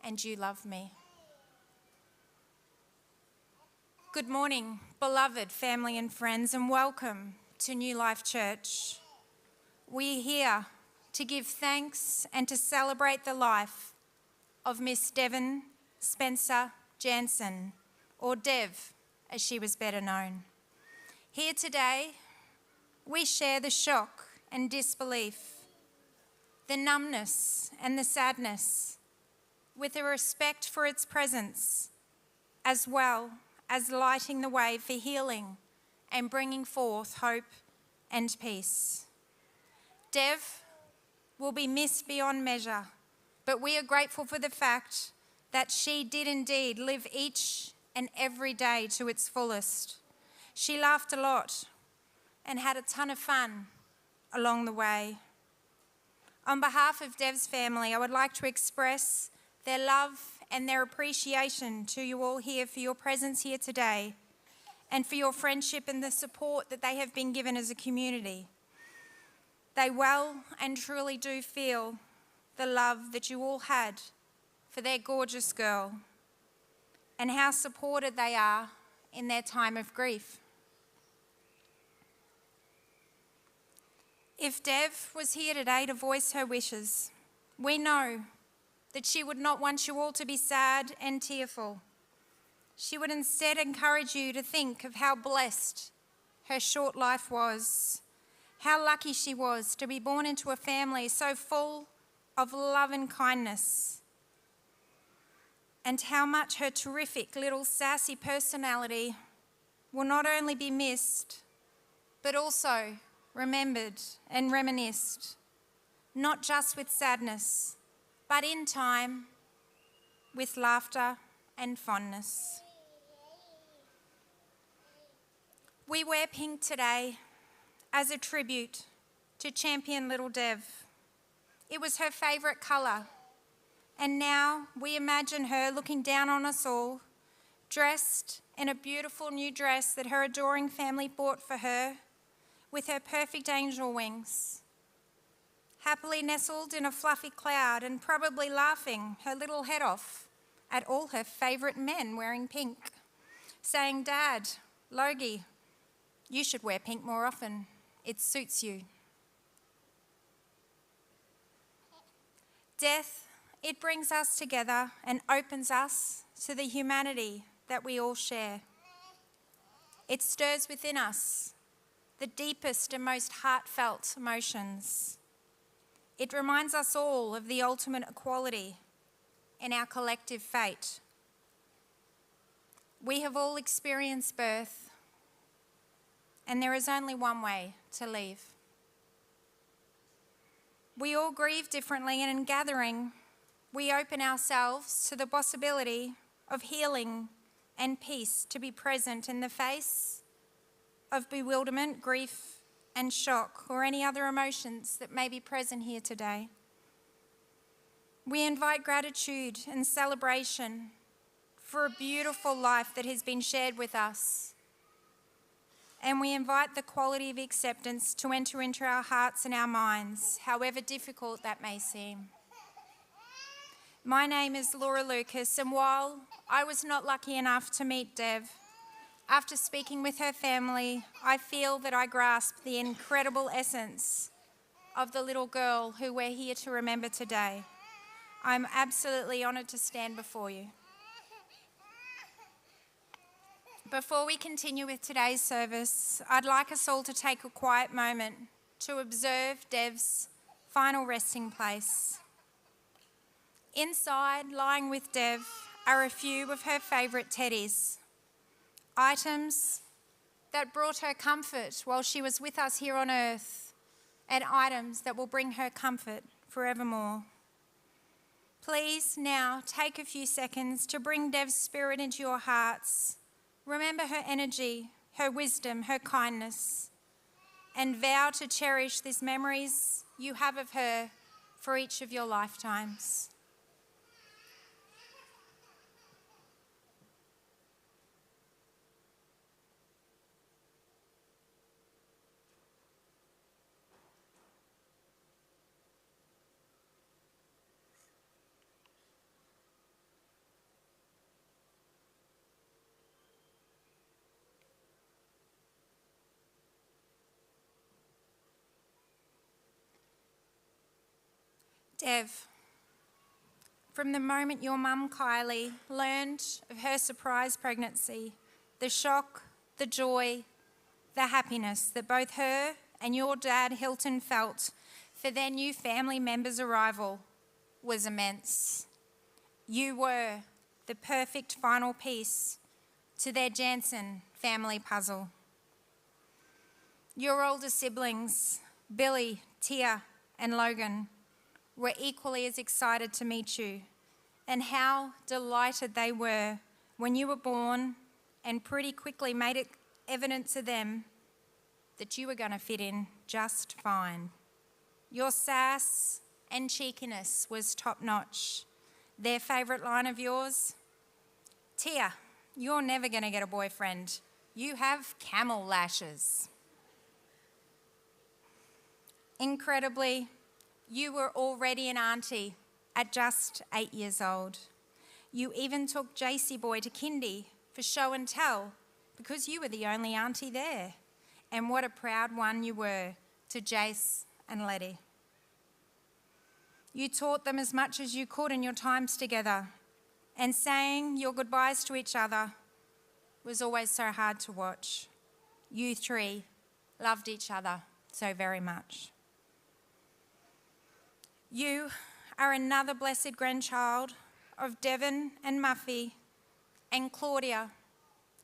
and you love me. Good morning, beloved family and friends, and welcome to New Life Church. We're here to give thanks and to celebrate the life of Miss Devyn Jansen, or Dev, as she was better known. Here today, we share the shock and disbelief, the numbness and the sadness, with a respect for its presence, as well as lighting the way for healing and bringing forth hope and peace. Dev will be missed beyond measure, but we are grateful for the fact that she did indeed live each and every day to its fullest. She laughed a lot and had a ton of fun along the way. On behalf of Dev's family, I would like to express their love and their appreciation to you all here for your presence here today and for your friendship and the support that they have been given as a community. They well and truly do feel the love that you all had for their gorgeous girl and how supported they are in their time of grief. If Dev was here today to voice her wishes, we know that she would not want you all to be sad and tearful. She would instead encourage you to think of how blessed her short life was, how lucky she was to be born into a family so full of love and kindness, and how much her terrific little sassy personality will not only be missed, but also remembered and reminisced, not just with sadness, but in time with laughter and fondness. We wear pink today as a tribute to champion little Dev. It was her favourite colour, and now we imagine her looking down on us all, dressed in a beautiful new dress that her adoring family bought for her, with her perfect angel wings, happily nestled in a fluffy cloud and probably laughing her little head off at all her favourite men wearing pink, saying, "Dad, Logie, you should wear pink more often. It suits you." Death, it brings us together and opens us to the humanity that we all share. It stirs within us the deepest and most heartfelt emotions. It reminds us all of the ultimate equality in our collective fate. We have all experienced birth, and there is only one way to leave. We all grieve differently, and in gathering, we open ourselves to the possibility of healing and peace to be present in the face of bewilderment, grief, and shock, or any other emotions that may be present here today. We invite gratitude and celebration for a beautiful life that has been shared with us. And we invite the quality of acceptance to enter into our hearts and our minds, however difficult that may seem. My name is Laura Lucas, and while I was not lucky enough to meet Dev, after speaking with her family, I feel that I grasp the incredible essence of the little girl who we're here to remember today. I'm absolutely honoured to stand before you. Before we continue with today's service, I'd like us all to take a quiet moment to observe Dev's final resting place. Inside, lying with Dev, are a few of her favourite teddies, items that brought her comfort while she was with us here on earth, and items that will bring her comfort forevermore. Please now take a few seconds to bring Dev's spirit into your hearts. Remember her energy, her wisdom, her kindness, and vow to cherish these memories you have of her for each of your lifetimes. Dev, from the moment your mum Kylie learned of her surprise pregnancy, the shock, the joy, the happiness that both her and your dad Hilton felt for their new family member's arrival was immense. You were the perfect final piece to their Jansen family puzzle. Your older siblings, Billy, Tia, and Logan, were equally as excited to meet you, and how delighted they were when you were born and pretty quickly made it evident to them that you were going to fit in just fine. Your sass and cheekiness was top-notch. Their favourite line of yours? Tia, you're never going to get a boyfriend. You have camel lashes. Incredibly, you were already an auntie at just 8 years old. You even took JC boy to kindy for show and tell because you were the only auntie there. And what a proud one you were to Jace and Letty. You taught them as much as you could in your times together, and saying your goodbyes to each other was always so hard to watch. You three loved each other so very much. You are another blessed grandchild of Devin and Muffy and Claudia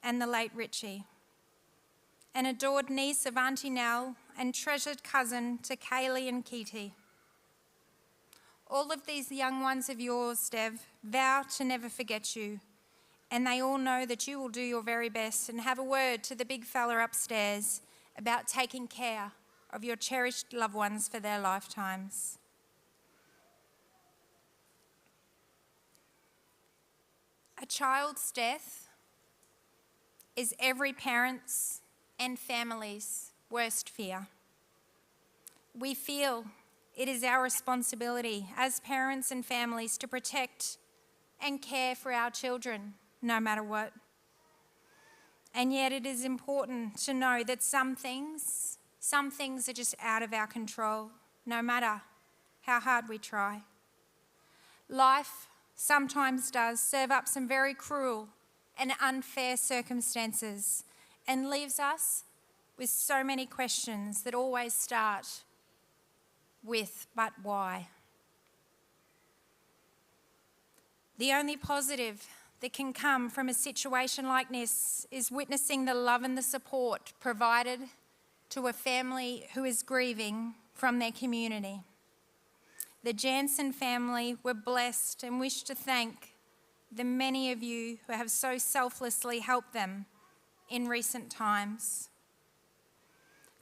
and the late Richie, an adored niece of Auntie Nell and treasured cousin to Kaylee and Keaty. All of these young ones of yours, Dev, vow to never forget you, and they all know that you will do your very best and have a word to the big fella upstairs about taking care of your cherished loved ones for their lifetimes. A child's death is every parent's and family's worst fear. We feel it is our responsibility as parents and families to protect and care for our children, no matter what. And yet it is important to know that some things are just out of our control, no matter how hard we try. Life sometimes does serve up some very cruel and unfair circumstances and leaves us with so many questions that always start with, but why? The only positive that can come from a situation like this is witnessing the love and the support provided to a family who is grieving from their community. The Jansen family were blessed and wish to thank the many of you who have so selflessly helped them in recent times.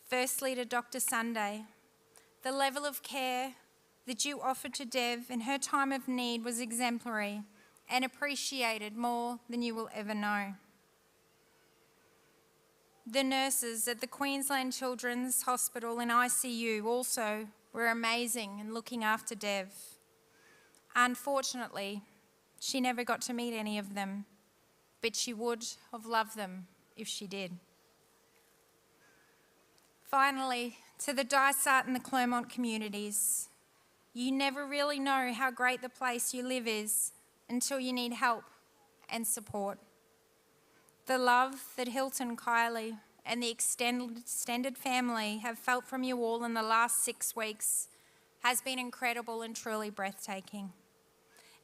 Firstly, to Dr. Sunday, the level of care that you offered to Dev in her time of need was exemplary and appreciated more than you will ever know. The nurses at the Queensland Children's Hospital in ICU also were amazing in looking after Dev. Unfortunately, she never got to meet any of them, but she would have loved them if she did. Finally, to the Dysart and the Clermont communities, you never really know how great the place you live is until you need help and support. The love that Hilton, Kylie, and the extended family have felt from you all in the last 6 weeks has been incredible and truly breathtaking.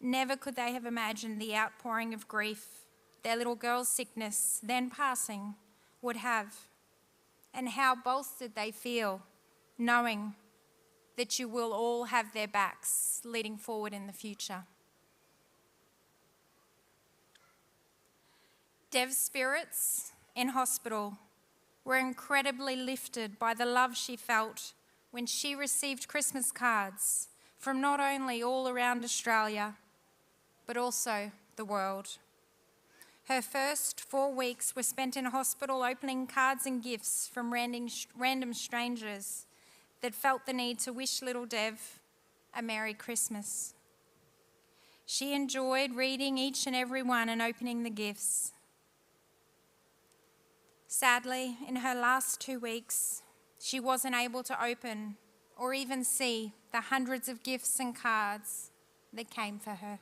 Never could they have imagined the outpouring of grief their little girl's sickness, then passing, would have, and how bolstered they feel knowing that you will all have their backs leading forward in the future. Dev's spirits in hospital were incredibly lifted by the love she felt when she received Christmas cards from not only all around Australia, but also the world. Her first 4 weeks were spent in hospital opening cards and gifts from random strangers that felt the need to wish little Dev a Merry Christmas. She enjoyed reading each and every one and opening the gifts. Sadly, in her last 2 weeks, she wasn't able to open or even see the hundreds of gifts and cards that came for her.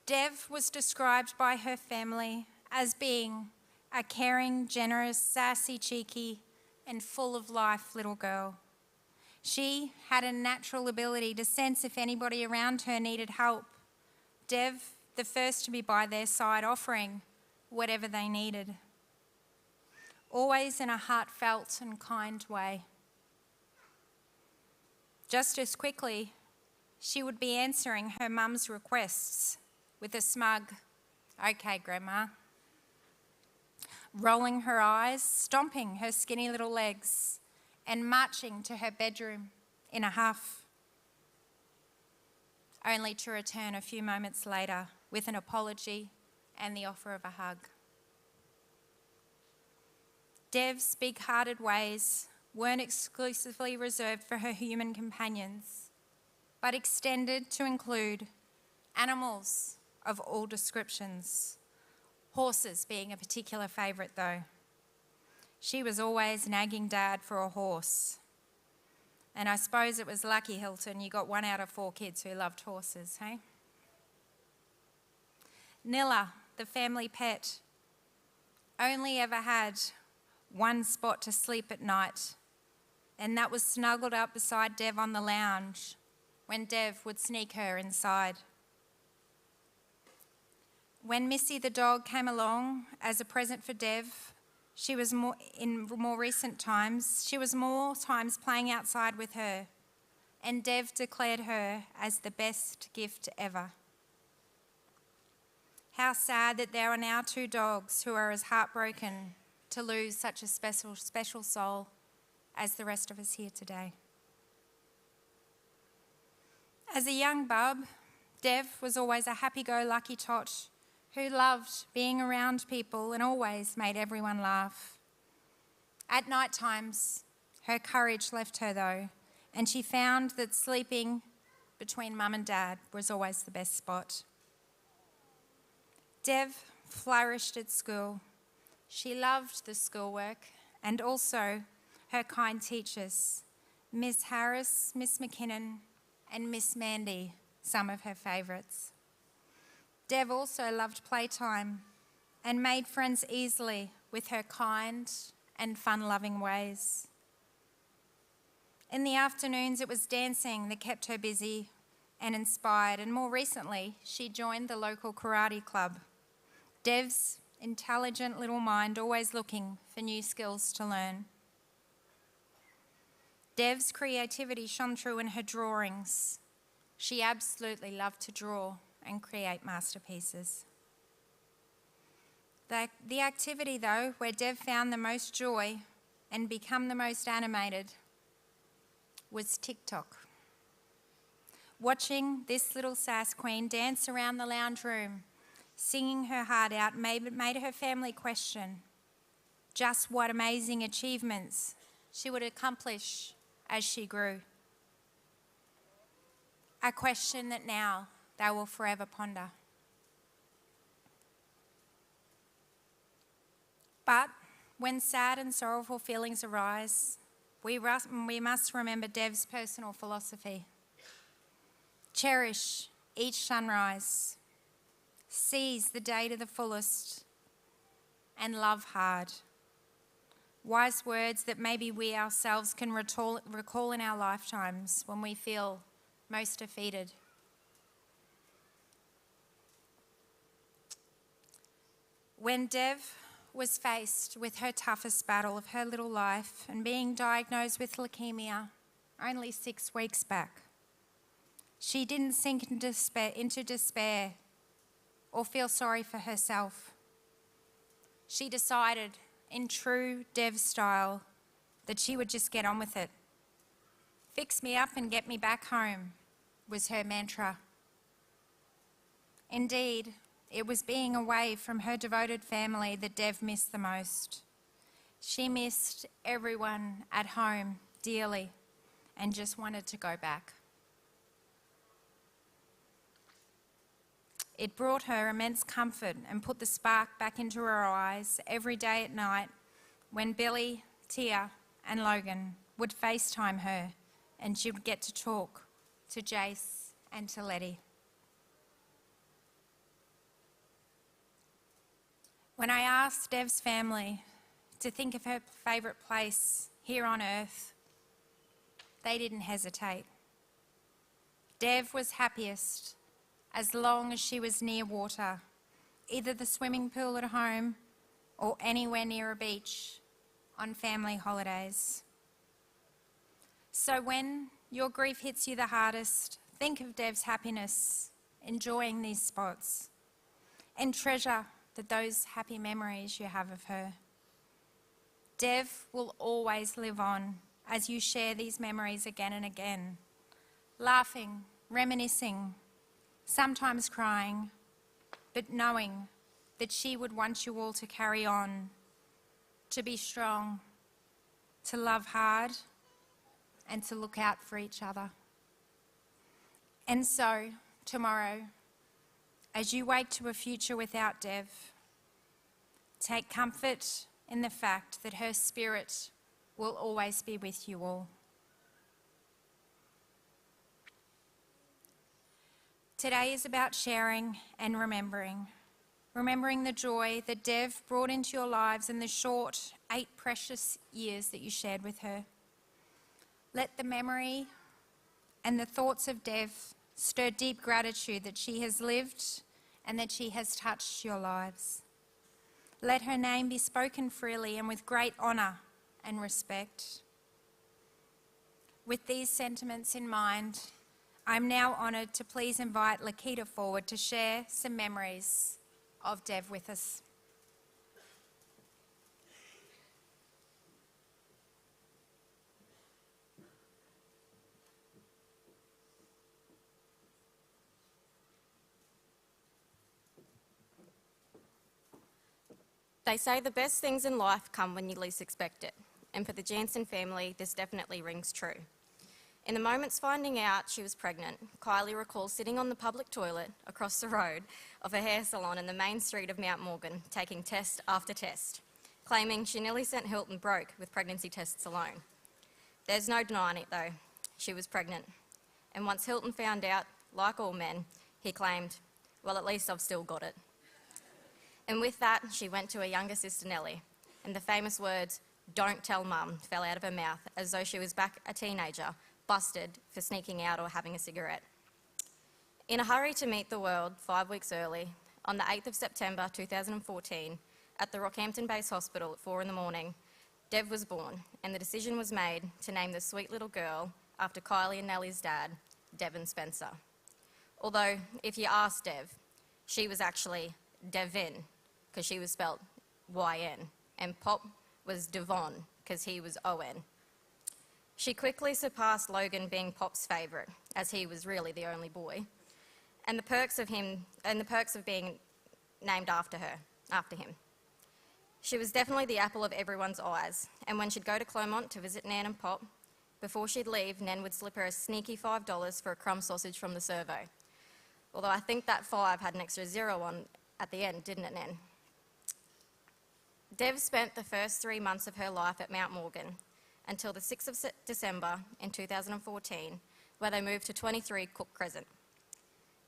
Dev was described by her family as being a caring, generous, sassy, cheeky, and full of life little girl. She had a natural ability to sense if anybody around her needed help. Dev, the first to be by their side, offering whatever they needed. Always in a heartfelt and kind way. Just as quickly, she would be answering her mum's requests with a smug, "Okay, Grandma." Rolling her eyes, stomping her skinny little legs, and marching to her bedroom in a huff, only to return a few moments later with an apology and the offer of a hug. Dev's big-hearted ways weren't exclusively reserved for her human companions, but extended to include animals of all descriptions, horses being a particular favourite though. She was always nagging Dad for a horse. And I suppose it was lucky, Hilton, you got 1 out of 4 kids who loved horses, hey? Nilla, the family pet, only ever had one spot to sleep at night, and that was snuggled up beside Dev on the lounge when Dev would sneak her inside. When Missy the dog came along as a present for Dev, in more recent times, she was more times playing outside with her, and Dev declared her as the best gift ever. How sad that there are now 2 dogs who are as heartbroken to lose such a special soul as the rest of us here today. As a young bub, Dev was always a happy-go-lucky tot who loved being around people and always made everyone laugh. At night times, her courage left her though, and she found that sleeping between Mum and Dad was always the best spot. Dev flourished at school. She loved the schoolwork and also her kind teachers, Miss Harris, Miss McKinnon, and Miss Mandy, some of her favourites. Dev also loved playtime and made friends easily with her kind and fun-loving ways. In the afternoons, it was dancing that kept her busy and inspired, and more recently, she joined the local karate club. Dev's intelligent little mind always looking for new skills to learn. Dev's creativity shone through in her drawings. She absolutely loved to draw and create masterpieces. The activity, though, where Dev found the most joy and become the most animated was TikTok. Watching this little sass queen dance around the lounge room, singing her heart out, made her family question just what amazing achievements she would accomplish as she grew. A question that now they will forever ponder. But when sad and sorrowful feelings arise, we must remember Dev's personal philosophy. Cherish each sunrise, seize the day to the fullest, and love hard. Wise words that maybe we ourselves can recall in our lifetimes when we feel most defeated. When Dev was faced with her toughest battle of her little life and being diagnosed with leukemia only 6 weeks back, she didn't sink into despair or feel sorry for herself. She decided, in true Dev style, that she would just get on with it. Fix me up and get me back home was her mantra. Indeed, it was being away from her devoted family that Dev missed the most. She missed everyone at home dearly and just wanted to go back. It brought her immense comfort and put the spark back into her eyes every day at night when Billy, Tia, and Logan would FaceTime her, and she would get to talk to Jace and to Letty. When I asked Dev's family to think of her favourite place here on earth, they didn't hesitate. Dev was happiest as long as she was near water, either the swimming pool at home or anywhere near a beach on family holidays. So when your grief hits you the hardest, think of Dev's happiness, enjoying these spots, and treasure those happy memories you have of her. Dev will always live on as you share these memories again and again, laughing, reminiscing, sometimes crying, but knowing that she would want you all to carry on, to be strong, to love hard, and to look out for each other. And so, tomorrow, as you wake to a future without Dev, take comfort in the fact that her spirit will always be with you all. Today is about sharing and remembering the joy that Dev brought into your lives in the short 8 precious years that you shared with her. Let the memory and the thoughts of Dev stir deep gratitude that she has lived and that she has touched your lives. Let her name be spoken freely and with great honour and respect. With these sentiments in mind, I'm now honoured to please invite Lakita forward to share some memories of Dev with us. They say the best things in life come when you least expect it, and for the Jansen family, this definitely rings true. In the moments finding out she was pregnant, Kylie recalls sitting on the public toilet across the road of a hair salon in the main street of Mount Morgan, taking test after test, claiming she nearly sent Hilton broke with pregnancy tests alone. There's no denying it though, she was pregnant. And once Hilton found out, like all men, he claimed, well, at least I've still got it. And with that, she went to her younger sister Nellie, and the famous words, "Don't tell mum," fell out of her mouth as though she was back a teenager, busted for sneaking out or having a cigarette. In a hurry to meet the world 5 weeks early, on the 8th of September 2014, at the Rockhampton Base Hospital at 4 a.m, Dev was born, and the decision was made to name the sweet little girl after Kylie and Nellie's dad, Devin Spencer. Although, if you ask Dev, she was actually Devin, because she was spelt Y-N, and Pop was Devon, because he was O-N. She quickly surpassed Logan being Pop's favourite, as he was really the only boy, and the perks of being named after him. She was definitely the apple of everyone's eyes, and when she'd go to Clermont to visit Nan and Pop, before she'd leave, Nan would slip her a sneaky $5 for a crumb sausage from the servo. Although I think that 5 had an extra 0 on at the end, didn't it, Nan? Dev spent the first 3 months of her life at Mount Morgan until the 6th of December in 2014, where they moved to 23 Cook Crescent.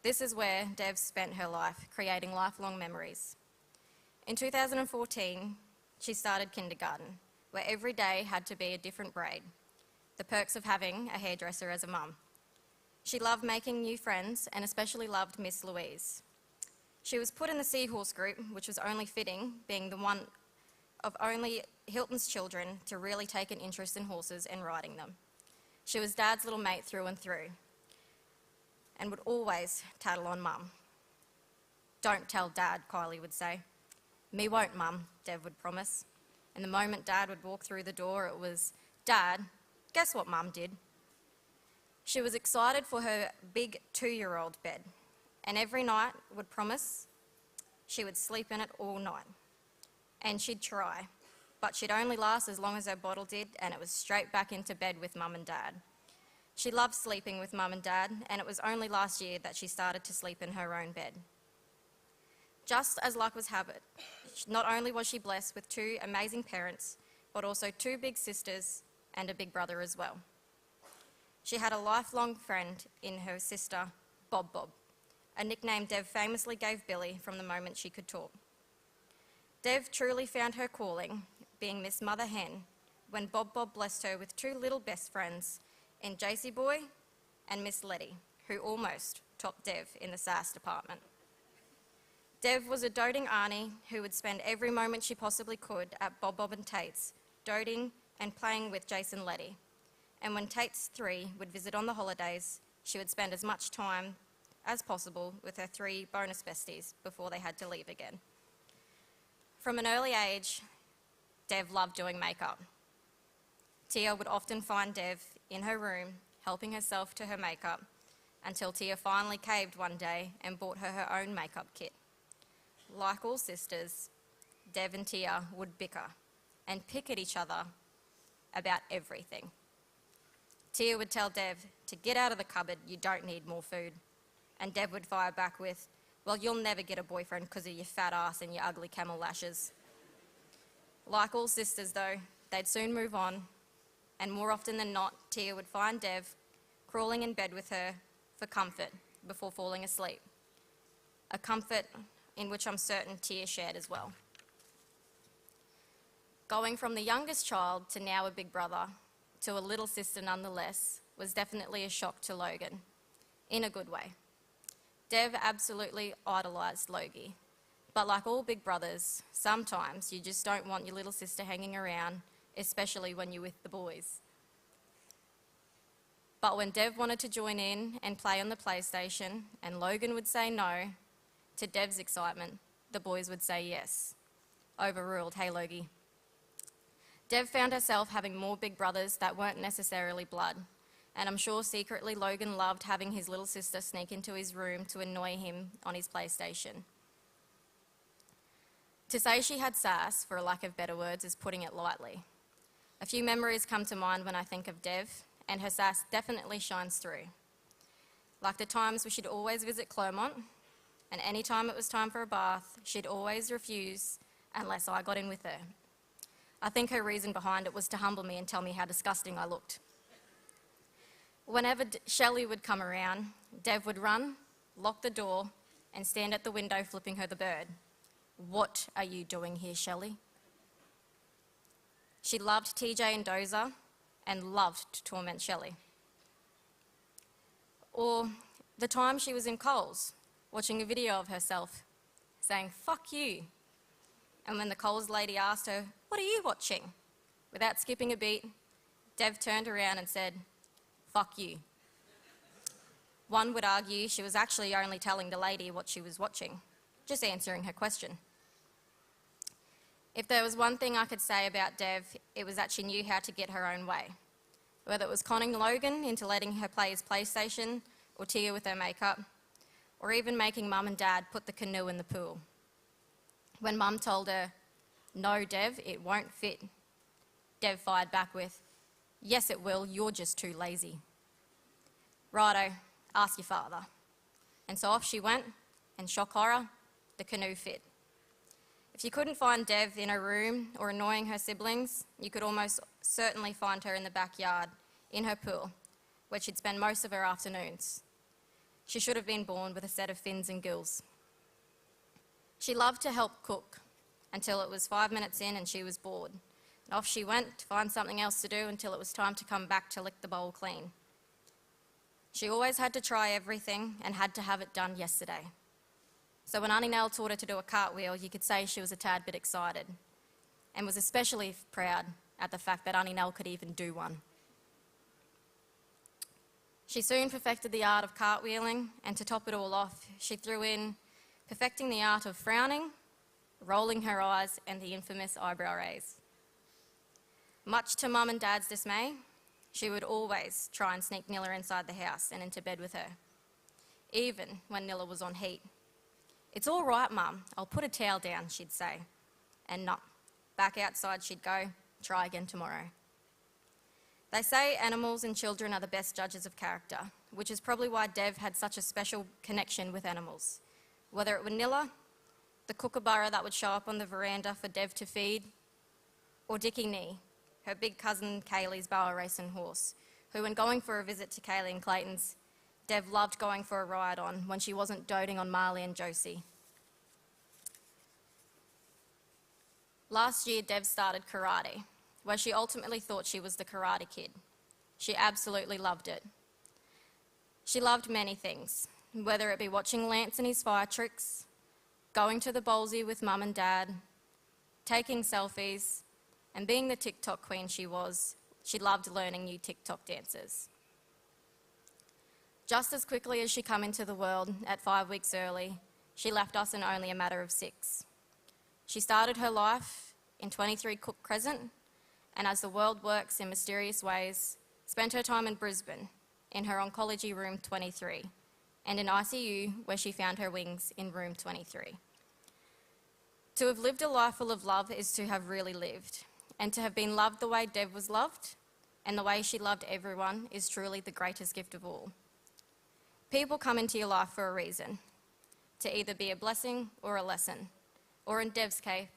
This is where Dev spent her life, creating lifelong memories. In 2014, she started kindergarten, where every day had to be a different braid, the perks of having a hairdresser as a mum. She loved making new friends and especially loved Miss Louise. She was put in the Seahorse group, which was only fitting, being the one of only Hilton's children to really take an interest in horses and riding them. She was Dad's little mate through and through and would always tattle on Mum. "Don't tell Dad," Kylie would say. "Me won't, Mum," Dev would promise. And the moment Dad would walk through the door, it was, "Dad, guess what Mum did?" She was excited for her big 2-year-old bed, and every night would promise she would sleep in it all night. And she'd try, but she'd only last as long as her bottle did, and it was straight back into bed with Mum and Dad. She loved sleeping with Mum and Dad, and it was only last year that she started to sleep in her own bed. Just as luck would have it, not only was she blessed with 2 amazing parents, but also 2 big sisters and a big brother as well. She had a lifelong friend in her sister, Bob Bob, a nickname Dev famously gave Billy from the moment she could talk. Dev truly found her calling, being Miss Mother Hen, when Bob Bob blessed her with two little best friends in JC Boy and Miss Letty, who almost topped Dev in the sass department. Dev was a doting auntie who would spend every moment she possibly could at Bob Bob and Tate's, doting and playing with Jason Letty. And when Tate's three would visit on the holidays, she would spend as much time as possible with her three bonus besties before they had to leave again. From an early age, Dev loved doing makeup. Tia would often find Dev in her room helping herself to her makeup until Tia finally caved one day and bought her own makeup kit. Like all sisters, Dev and Tia would bicker and pick at each other about everything. Tia would tell Dev to get out of the cupboard, you don't need more food. And Dev would fire back with, well, you'll never get a boyfriend because of your fat ass and your ugly camel lashes. Like all sisters though, they'd soon move on, and more often than not, Tia would find Dev crawling in bed with her for comfort before falling asleep. A comfort in which I'm certain Tia shared as well. Going from the youngest child to now a big brother, to a little sister nonetheless, was definitely a shock to Logan, in a good way. Dev absolutely idolised Logie, but like all big brothers, sometimes you just don't want your little sister hanging around, especially when you're with the boys. But when Dev wanted to join in and play on the PlayStation, and Logan would say no, to Dev's excitement, the boys would say yes. Overruled, hey Logie. Dev found herself having more big brothers that weren't necessarily blood, and I'm sure secretly Logan loved having his little sister sneak into his room to annoy him on his PlayStation. To say she had sass, for a lack of better words, is putting it lightly. A few memories come to mind when I think of Dev, and her sass definitely shines through. Like the times we should always visit Clermont, and any time it was time for a bath, she'd always refuse unless I got in with her. I think her reason behind it was to humble me and tell me how disgusting I looked. Whenever Shelley would come around, Dev would run, lock the door, and stand at the window flipping her the bird. What are you doing here, Shelley? She loved TJ and Dozer and loved to torment Shelley. Or the time she was in Coles, watching a video of herself, saying, fuck you. And when the Coles lady asked her, what are you watching? Without skipping a beat, Dev turned around and said, fuck you. One would argue she was actually only telling the lady what she was watching, just answering her question. If there was one thing I could say about Dev, it was that she knew how to get her own way. Whether it was conning Logan into letting her play his PlayStation, or Tia with her makeup, or even making Mum and Dad put the canoe in the pool. When Mum told her, no, Dev, it won't fit, Dev fired back with, yes, it will, you're just too lazy. Righto, ask your father. And so off she went, and shock horror, the canoe fit. If you couldn't find Dev in her room or annoying her siblings, you could almost certainly find her in the backyard, in her pool, where she'd spend most of her afternoons. She should have been born with a set of fins and gills. She loved to help cook until it was 5 minutes in and she was bored. And off she went to find something else to do until it was time to come back to lick the bowl clean. She always had to try everything and had to have it done yesterday. So when Auntie Nell taught her to do a cartwheel, you could say she was a tad bit excited and was especially proud at the fact that Auntie Nell could even do one. She soon perfected the art of cartwheeling, and to top it all off, she threw in perfecting the art of frowning, rolling her eyes, and the infamous eyebrow raise. Much to Mum and Dad's dismay, she would always try and sneak Nilla inside the house and into bed with her, even when Nilla was on heat. It's all right, Mum, I'll put a towel down, she'd say. And no, back outside she'd go, try again tomorrow. They say animals and children are the best judges of character, which is probably why Dev had such a special connection with animals. Whether it were Nilla, the kookaburra that would show up on the veranda for Dev to feed, or Dickie Nee, her big cousin Kaylee's boa racing horse, who when going for a visit to Kaylee and Clayton's, Dev loved going for a ride on when she wasn't doting on Marley and Josie. Last year, Dev started karate, where she ultimately thought she was the Karate Kid. She absolutely loved it. She loved many things, whether it be watching Lance and his fire tricks, going to the bowlsy with Mum and Dad, taking selfies, and being the TikTok queen she was, she loved learning new TikTok dances. Just as quickly as she came into the world at 5 weeks early, she left us in only a matter of 6. She started her life in 23 Cook Crescent, and as the world works in mysterious ways, spent her time in Brisbane, in her oncology room 23, and in ICU, where she found her wings in room 23. To have lived a life full of love is to have really lived, and to have been loved the way Dev was loved, and the way she loved everyone is truly the greatest gift of all. People come into your life for a reason, to either be a blessing or a lesson, or in Dev's case,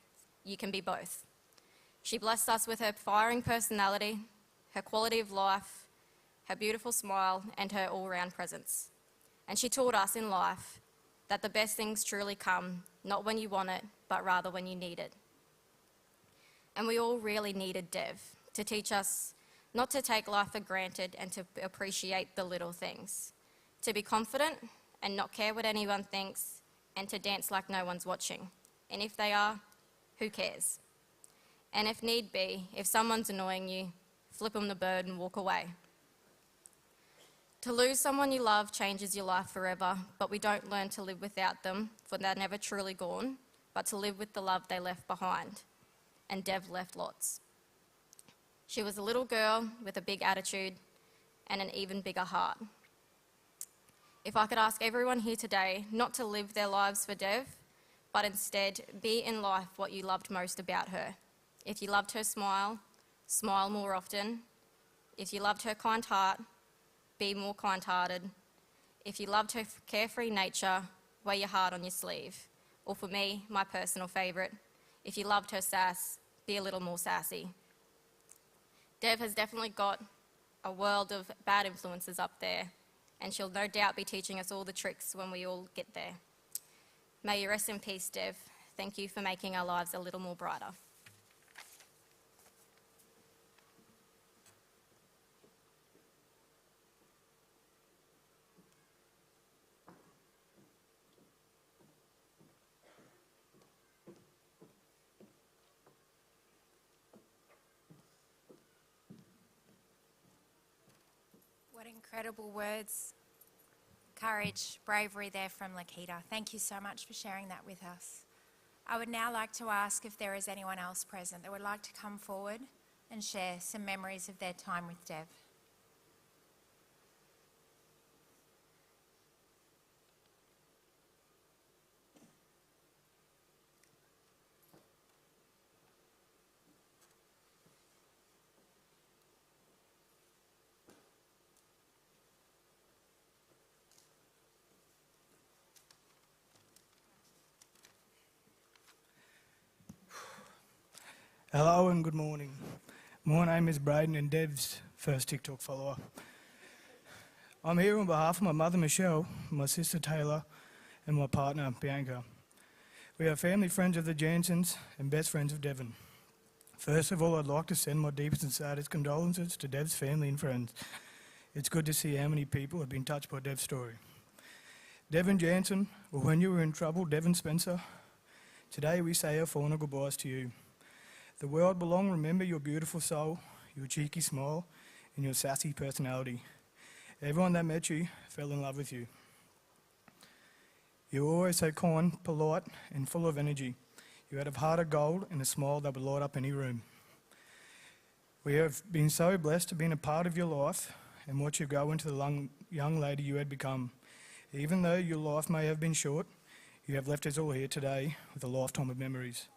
you can be both. She blessed us with her firing personality, her quality of life, her beautiful smile, and her all-round presence. And she taught us in life that the best things truly come, not when you want it, but rather when you need it. And we all really needed Dev to teach us not to take life for granted and to appreciate the little things, to be confident and not care what anyone thinks, and to dance like no one's watching. And if they are, who cares? And if need be, if someone's annoying you, flip them the bird and walk away. To lose someone you love changes your life forever, but we don't learn to live without them, for they're never truly gone, but to live with the love they left behind. And Dev left lots. She was a little girl with a big attitude and an even bigger heart. If I could ask everyone here today not to live their lives for Dev, but instead be in life what you loved most about her. If you loved her smile, smile more often. If you loved her kind heart, be more kind-hearted. If you loved her carefree nature, wear your heart on your sleeve. Or for me, my personal favourite, if you loved her sass, be a little more sassy. Dev has definitely got a world of bad influences up there, and she'll no doubt be teaching us all the tricks when we all get there. May you rest in peace, Dev. Thank you for making our lives a little more brighter. What incredible words, courage, bravery there from Lakita. Thank you so much for sharing that with us. I would now like to ask if there is anyone else present that would like to come forward and share some memories of their time with Dev. Hello and good morning. My name is Braden and Dev's first TikTok follower. I'm here on behalf of my mother Michelle, my sister Taylor, and my partner Bianca. We are family friends of the Jansens and best friends of Devin. First of all, I'd like to send my deepest and saddest condolences to Dev's family and friends. It's good to see how many people have been touched by Dev's story. Devyn Jansen, or when you were in trouble, Devin Spencer, today we say our final goodbyes to you. The world will long remember your beautiful soul, your cheeky smile, and your sassy personality. Everyone that met you fell in love with you. You were always so kind, polite, and full of energy. You had a heart of gold and a smile that would light up any room. We have been so blessed to be a part of your life and watch you grow into the young lady you had become. Even though your life may have been short, you have left us all here today with a lifetime of memories.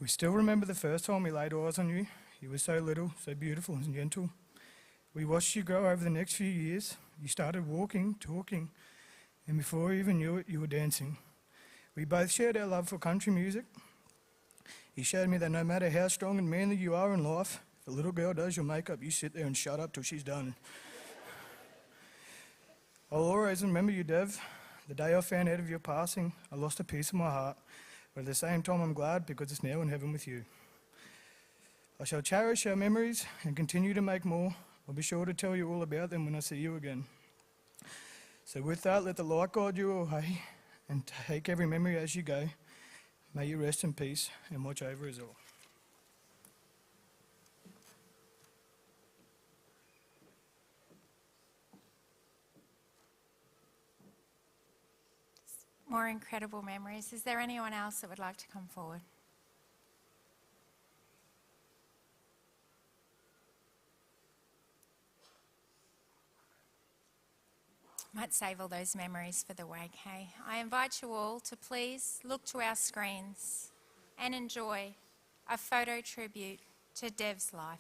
We still remember the first time we laid eyes on you. You were so little, so beautiful and gentle. We watched you grow over the next few years. You started walking, talking, and before you even knew it, you were dancing. We both shared our love for country music. He showed me that no matter how strong and manly you are in life, if a little girl does your makeup, you sit there and shut up till she's done. I'll always remember you, Dev. The day I found out of your passing, I lost a piece of my heart, but at the same time I'm glad because it's now in heaven with you. I shall cherish our memories and continue to make more. I'll be sure to tell you all about them when I see you again. So with that, let the light guide you away and take every memory as you go. May you rest in peace and watch over us all. More incredible memories. Is there anyone else that would like to come forward? Might save all those memories for the wake, hey? I invite you all to please look to our screens and enjoy a photo tribute to Dev's life.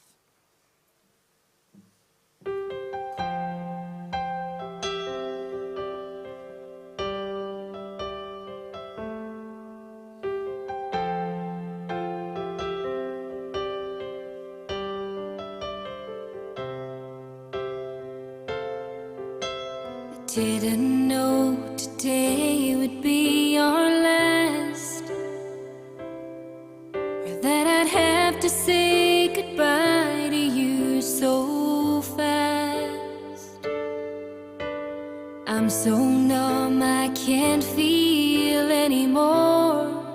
Didn't know today would be our last, or that I'd have to say goodbye to you so fast. I'm so numb I can't feel anymore.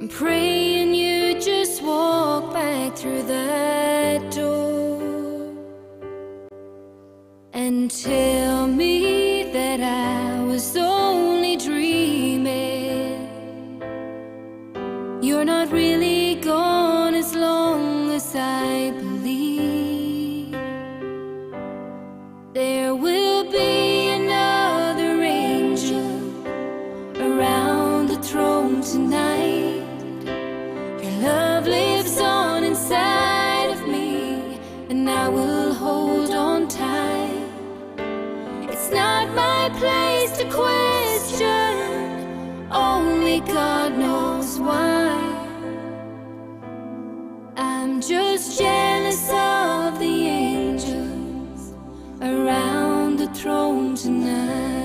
I'm praying you just walk back through that door and tell me that I was only dreaming. You're not really gone as long as I believe. There will be another angel around the throne tonight. Your love lives on inside of me, and I will hold on tight. It's not my place to question, only God knows why. I'm just jealous of the angels around the throne tonight.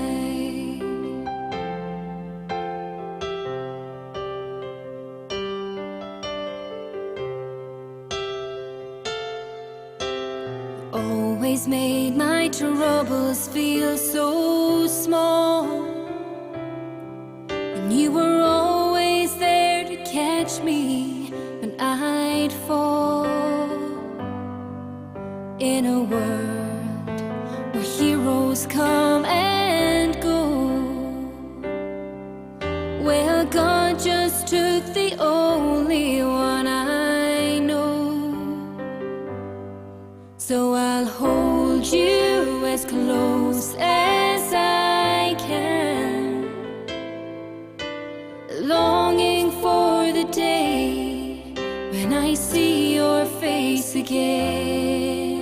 Always made my troubles feel so small, and you were always there to catch me when I'd fall. In a world where heroes come and go, well, God just took the only one I know. So I'll hold you as close as I can, longing for the day when I see your face again.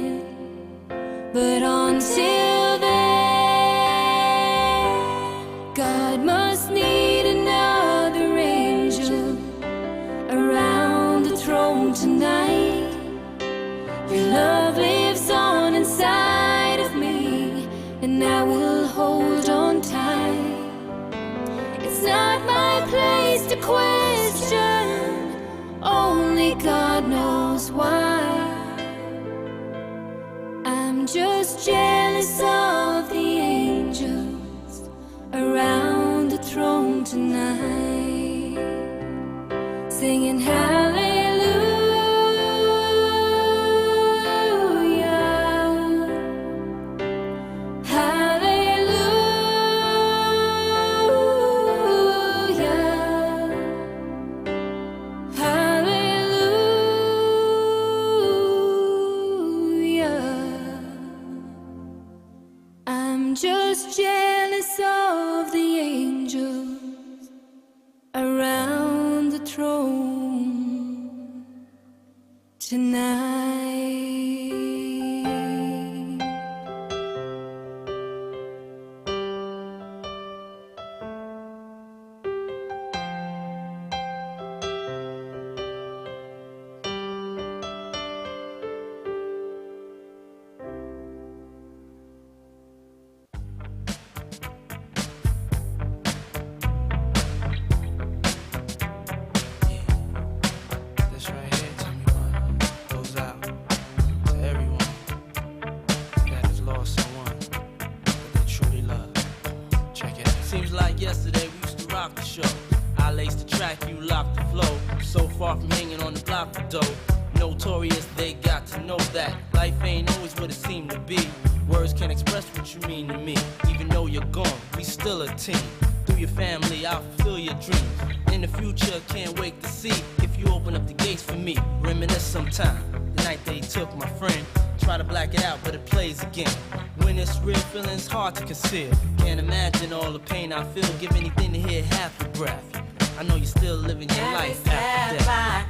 But until then, God must need another angel around the throne tonight. Your love lives on inside of me, and I will hold on tight. It's not my place to question, only God knows why. I'm just jealous of the angels around the throne tonight, singing hallelujah. Just jealous of the angels around the throne tonight. victorious, they got to know that life ain't always what it seemed to be. Words can't express what you mean to me. Even though you're gone, we still a team. Through your family, I'll fulfill your dreams. In the future, can't wait to see if you open up the gates for me. Reminisce sometime, the night they took my friend. Try to black it out, but it plays again. When it's real, feeling's hard to conceal. Can't imagine all the pain I feel. Give anything to hear half your breath. I know you're still living your life after death.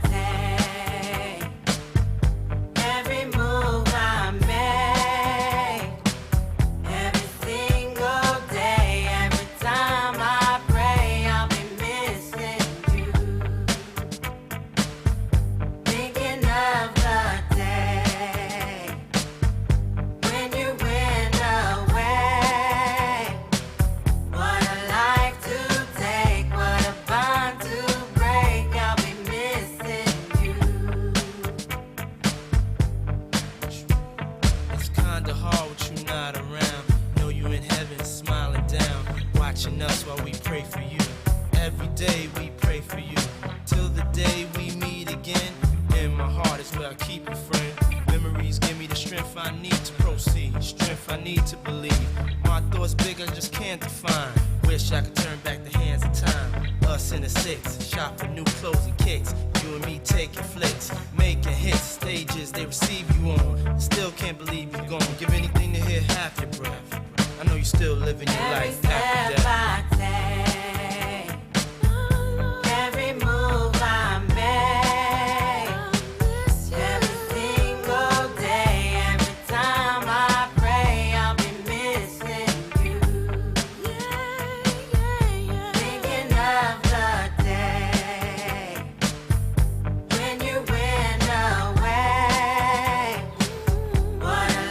Every move I make, every single day, every time I pray, I'll be missing you. Thinking of the day when you went away. What a life to take, what a bond to break. I'll be missing you. It's kinda hard with you not around. Know you in heaven smiling down, watching us while we pray for you. Every day we pray for you, till the day we meet again. In my heart is where I keep you, friend. Memories give me the strength I need to proceed, strength I need to believe. My thoughts big, I just can't define. Wish I could turn back the hands of time. Us in the six, shop for new clothes and kicks. You and me taking flicks, making hits, stages they receive you on. Still can't believe you're gone. Give anything to hear half your breath. I know you're still living your Every life after step death. I take, every move I make, every single day, every time I pray, I'll be missing you. Thinking of the day when you went away. What a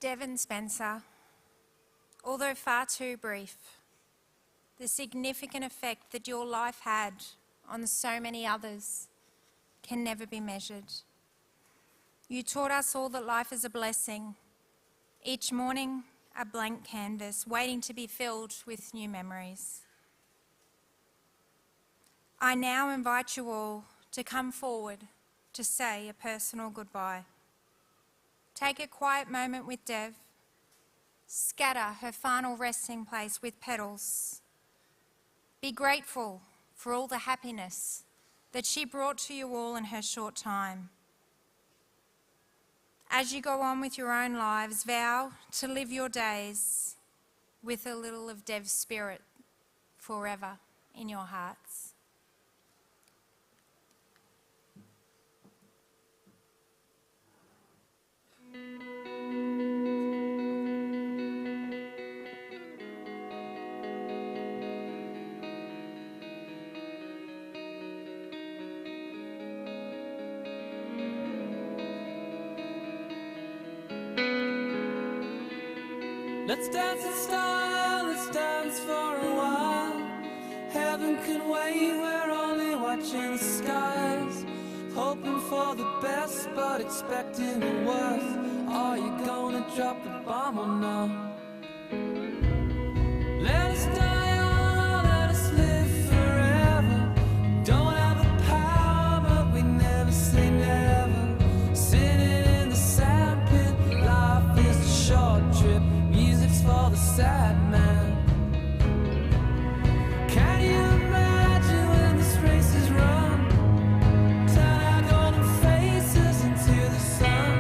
Devin Spencer, although far too brief, the significant effect that your life had on so many others can never be measured. You taught us all that life is a blessing, each morning a blank canvas waiting to be filled with new memories. I now invite you all to come forward to say a personal goodbye. Take a quiet moment with Dev. Scatter her final resting place with petals. Be grateful for all the happiness that she brought to you all in her short time. As you go on with your own lives, vow to live your days with a little of Dev's spirit forever in your hearts. Let's dance in style, let's dance for a while. Heaven can wait, we're only watching the skies. Hoping for the best, but expecting the worst. Are you gonna drop the bomb or not? Let us die young, let us live forever. Don't have the power, but we never say never. Sitting in the sandpit, life is a short trip. Music's for the sad man. Can you imagine when this race is run? Turn our golden faces into the sun.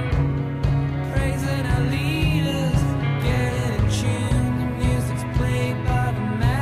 Praising our leaders, getting in tune. The music's played by the man.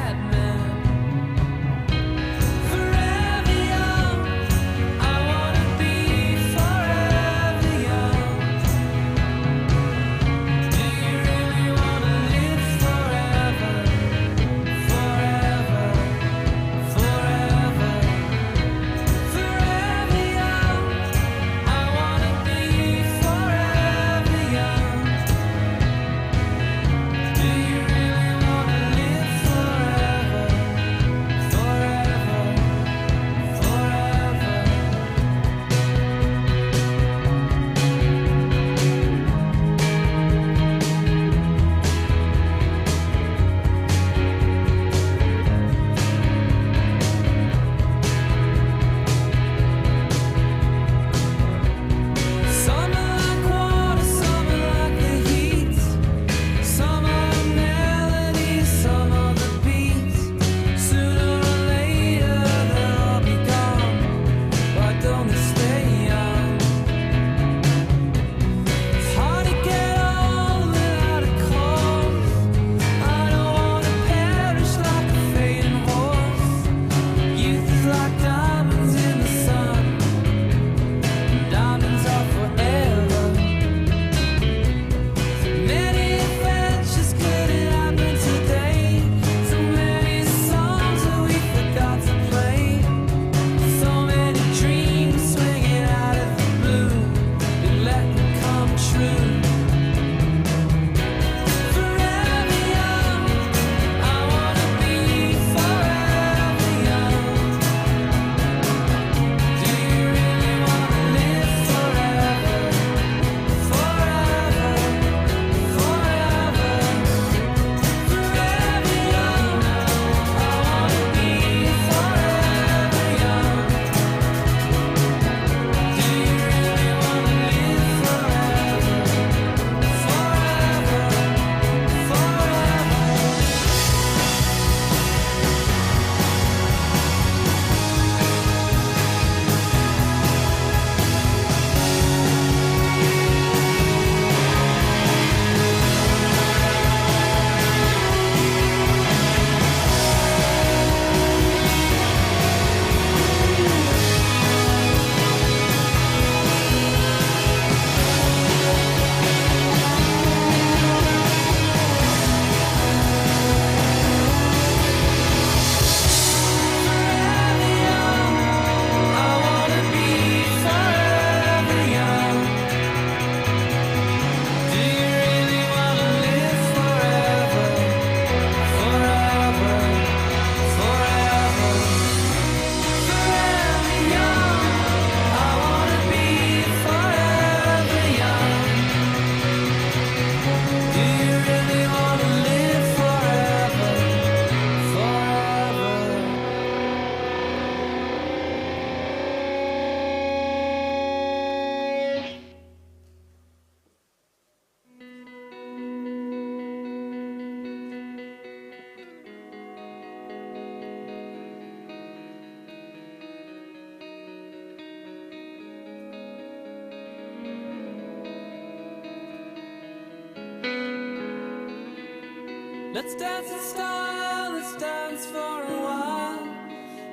Let's dance in style, let's dance for a while.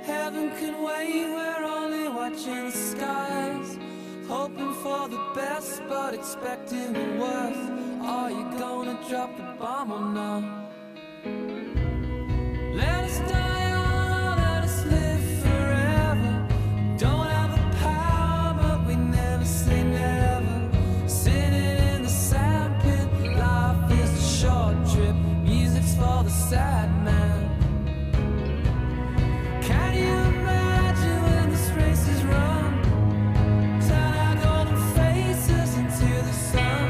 Heaven can wait, we're only watching the skies. Hoping for the best, but expecting the worst. Are you gonna drop the bomb or not? Let us die young, let us live forever. Don't have the power, but we never say never. Sitting in the sandpit, life is a short trip. Music's for the sad man. Can you imagine when this race is run? Turn our golden faces into the sun.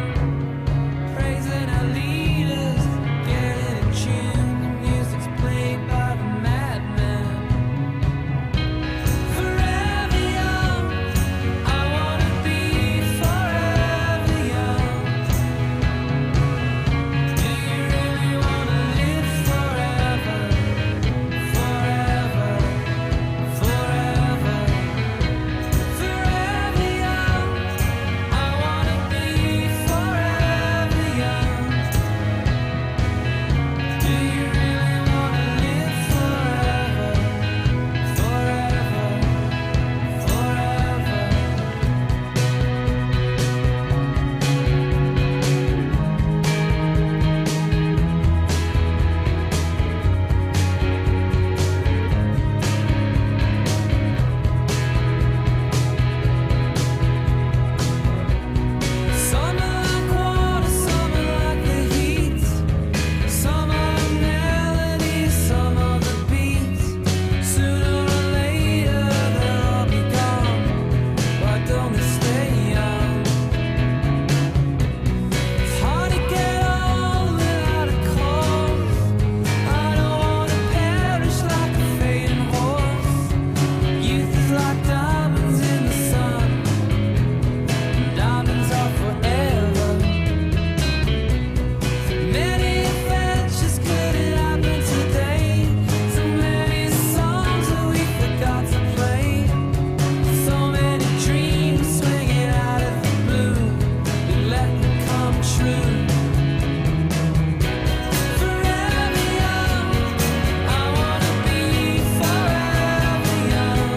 Praising our leaders, getting in tune. The music's played by the madman. Forever young, I wanna be forever young. Do you really wanna live forever? Forever, forever. Forever young, I wanna be forever young. Do you really wanna live forever? Forever, forever. Summer like water, summer like the heat. Some are the melodies, some are the beats. Sooner or later they'll all be gone. Why don't they stay young? It's hard to get on without a cause. I don't wanna perish like a fading horse. Youth is like diamonds in the sun. Diamonds are forever. Many adventures could it happen today? So many songs that we forgot to play. So many dreams swinging out of the blue. We let them come true. Forever young, I wanna be forever young.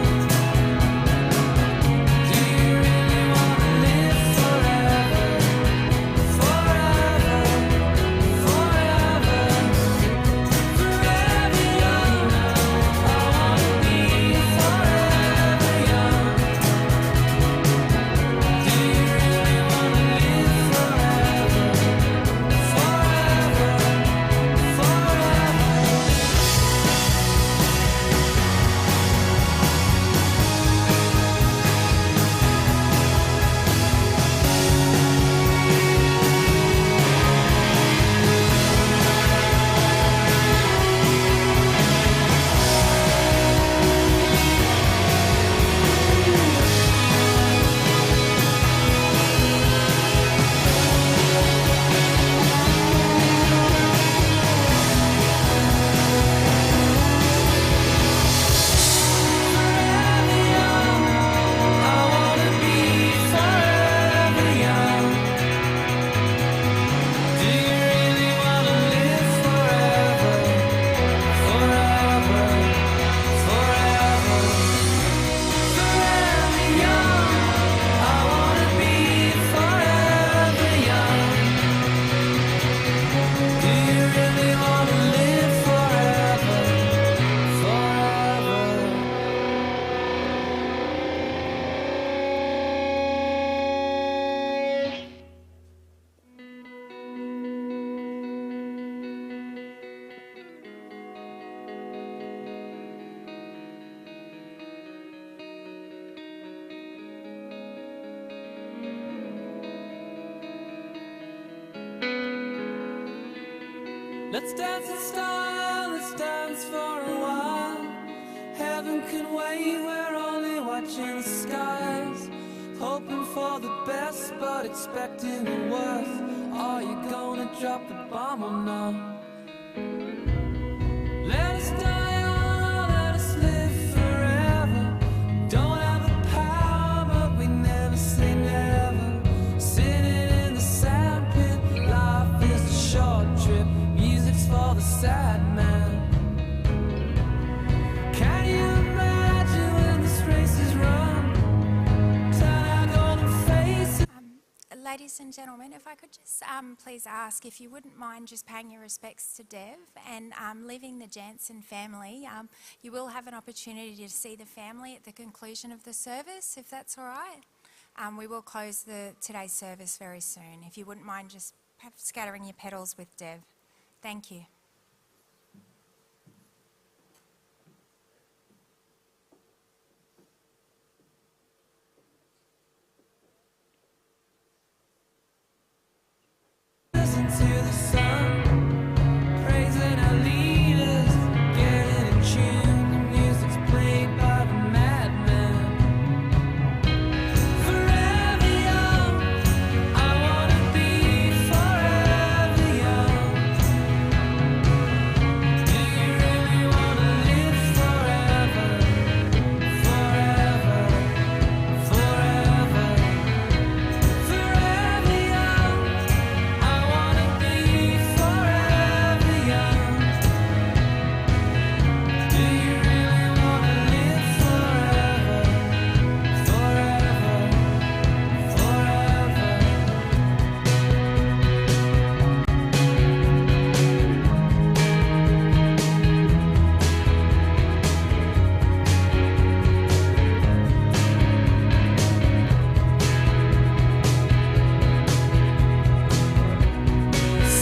Do you really wanna live forever? Forever, forever. Forever young, I wanna be forever young. Do you really wanna live forever? Forever, forever. Forever young, I wanna be forever young. Do you really wanna live forever? Forever, forever. Forever young, I wanna be forever young. Do you really wanna live forever? Forever. Let's dance in style, let's dance for a while. Heaven can wait, we're only watching the skies. Hoping for the best, but expecting the worst. Are you gonna drop the bomb or not? Let us die young, let us live forever. Don't have the power, but we never say never. Sitting in the sandpit, life is a short trip. Music's for the Ladies and gentlemen, if I could just please ask if you wouldn't mind just paying your respects to Dev and leaving the Jansen family. You will have an opportunity to see the family at the conclusion of the service, if that's all right. We will close today's service very soon. If you wouldn't mind just scattering your petals with Dev. Thank you. Listen to the sun, praising our leaders, getting in tune. The music's played by the madman. Forever young, I wanna be forever young. Do you really wanna live forever, forever, forever, forever young? I wanna be forever young. Do you really wanna live forever, forever, forever?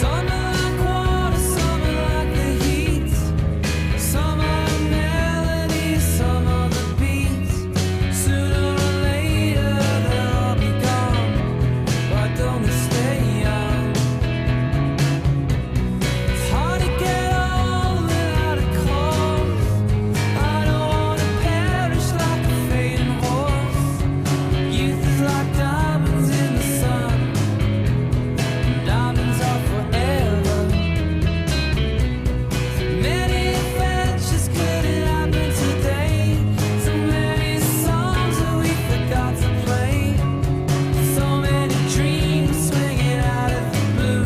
Summer like water, summer like the heat. Some are the melodies, some are the beats. Sooner or later they'll all be gone. Why don't we stay young? It's hard to get old without a cause. I don't wanna perish like a fading horse. Youth is like diamonds in the sun. Diamonds are forever. Many adventures could happen today. So many songs that we forgot to play. So many dreams swinging out of the blue.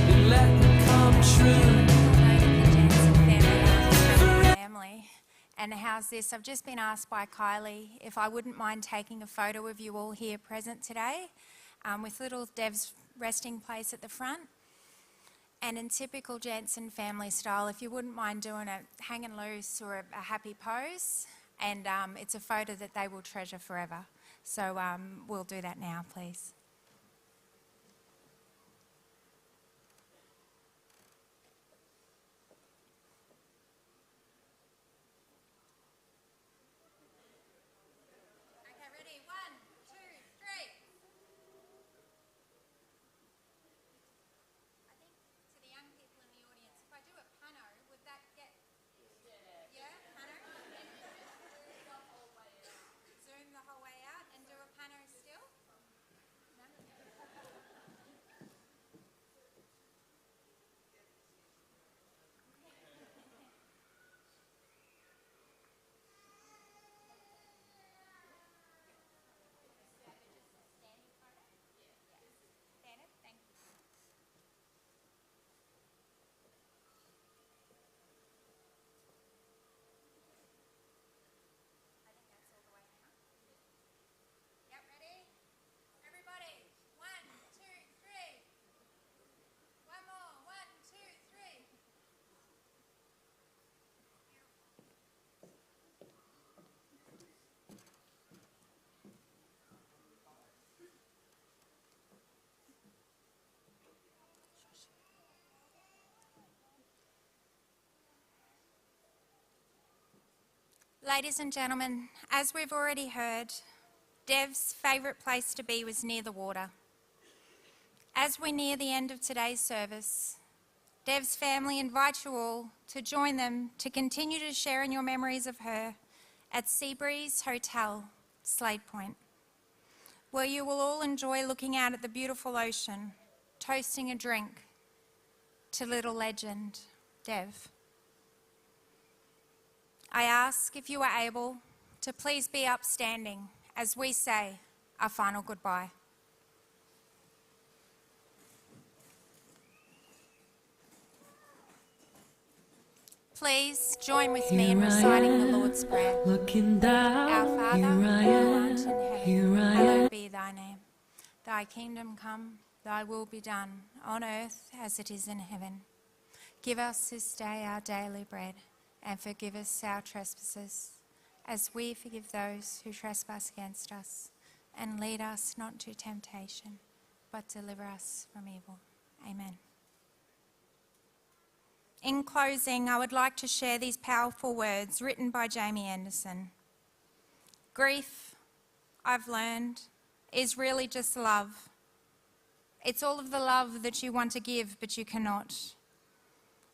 We let them come true. Family. And how's this? I've just been asked by Kylie if I wouldn't mind taking a photo of you all here present today, with little Dev's resting place at the front. And in typical Jansen family style, if you wouldn't mind doing a hanging loose or a happy pose, and it's a photo that they will treasure forever. So we'll do that now, please. Okay, ready? 1, 2, 3. I think to the young people in the audience, if I do a pano, would that get... Yeah, pano? Zoom the whole way out and do a pano still? No? Stand it? Thank you. I think that's all the way now. Yep, ready? Everybody, 1, 2, 3. One more, 1, 2, 3. Ladies and gentlemen, as we've already heard, Dev's favourite place to be was near the water. As we near the end of today's service, Dev's family invite you all to join them to continue to share in your memories of her at Seabreeze Hotel, Slade Point, where you will all enjoy looking out at the beautiful ocean, toasting a drink to little legend, Dev. I ask if you are able to please be upstanding as we say our final goodbye. Please join with me in reciting the Lord's Prayer. Looking down, Our Father, here I who am, art in heaven, here I am. hallowed be thy name. Thy kingdom come, thy will be done, on earth as it is in heaven. Give us this day our daily bread, and forgive us our trespasses, as we forgive those who trespass against us. And lead us not into temptation, but deliver us from evil. Amen. In closing, I would like to share these powerful words written by Jamie Anderson. Grief, I've learned, is really just love. It's all of the love that you want to give, but you cannot.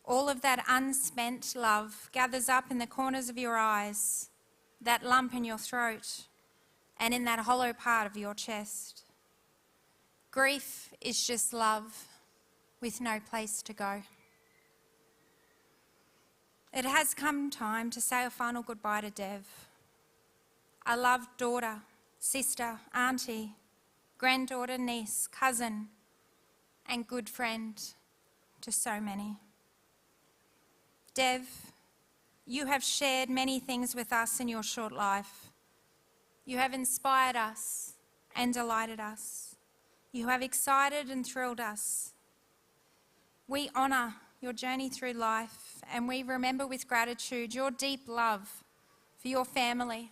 All of that unspent love gathers up in the corners of your eyes, that lump in your throat, and in that hollow part of your chest. Grief is just love with no place to go. It has come time to say a final goodbye to Dev, a loved daughter, sister, auntie, granddaughter, niece, cousin, and good friend to so many. Dev, you have shared many things with us in your short life. You have inspired us and delighted us. You have excited and thrilled us. We honour your journey through life, and we remember with gratitude your deep love for your family,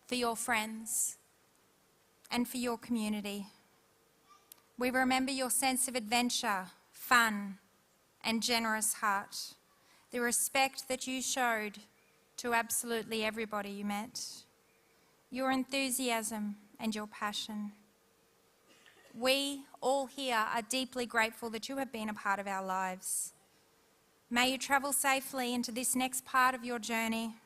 for your friends, and for your community. We remember your sense of adventure, fun, and generous heart, the respect that you showed to absolutely everybody you met, your enthusiasm and your passion. We all here are deeply grateful that you have been a part of our lives. May you travel safely into this next part of your journey.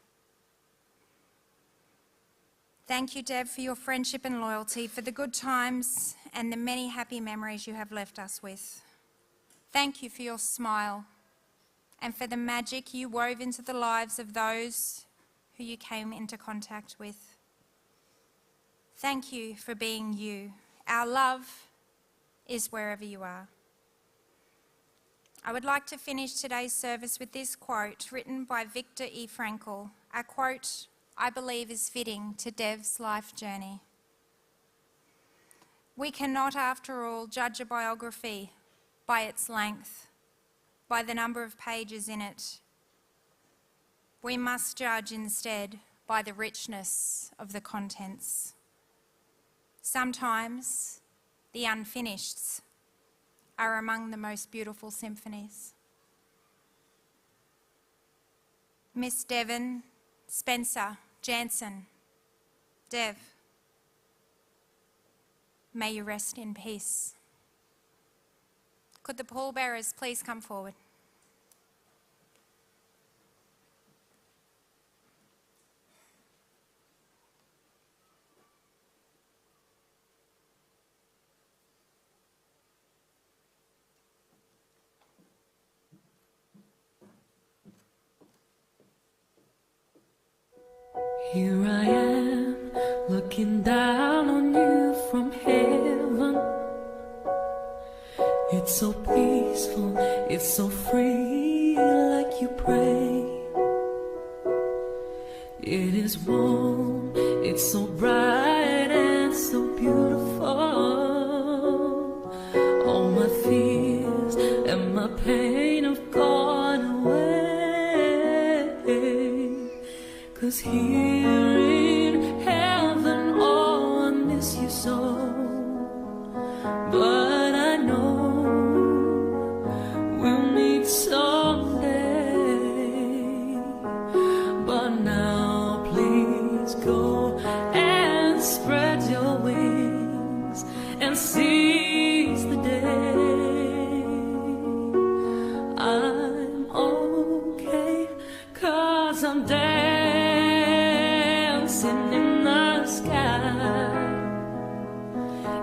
Thank you, Dev, for your friendship and loyalty, for the good times and the many happy memories you have left us with. Thank you for your smile and for the magic you wove into the lives of those who you came into contact with. Thank you for being you. Our love is wherever you are. I would like to finish today's service with this quote written by Viktor E. Frankl, a quote I believe is fitting to Dev's life journey. We cannot, after all, judge a biography by its length, by the number of pages in it. We must judge instead by the richness of the contents. Sometimes the unfinisheds are among the most beautiful symphonies. Miss Devyn, Spencer, Jansen, Dev, may you rest in peace. Could the pallbearers please come forward? Here I am, looking down on you from heaven. It's so peaceful, it's so free, like you pray. It is warm, it's so bright and so beautiful. All my fears and my pain have gone away. 'Cause here in heaven, oh, I miss you so. But I know we'll meet someday. But now please go and spread your wings and seize the day. I'm okay, 'cause I'm dancing in the sky.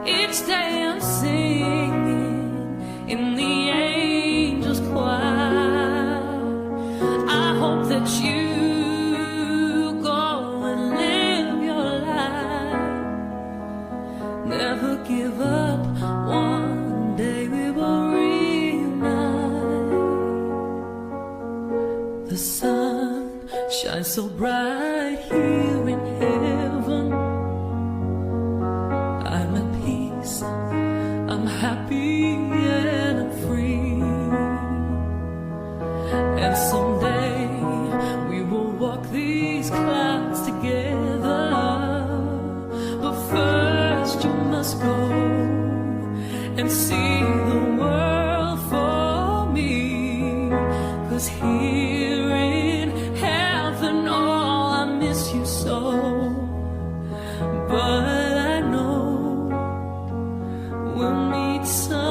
Each day I'm singing in the angels' choir. I hope that you go and live your life. Never give up, one day we will reunite. The sun shines so bright here in heaven. I'm at peace I'm happy and I'm free. And someday we will walk these clouds together. But first you must go and see the world for me. 'Cause here in heaven, oh, I miss you so. But I know we'll meet some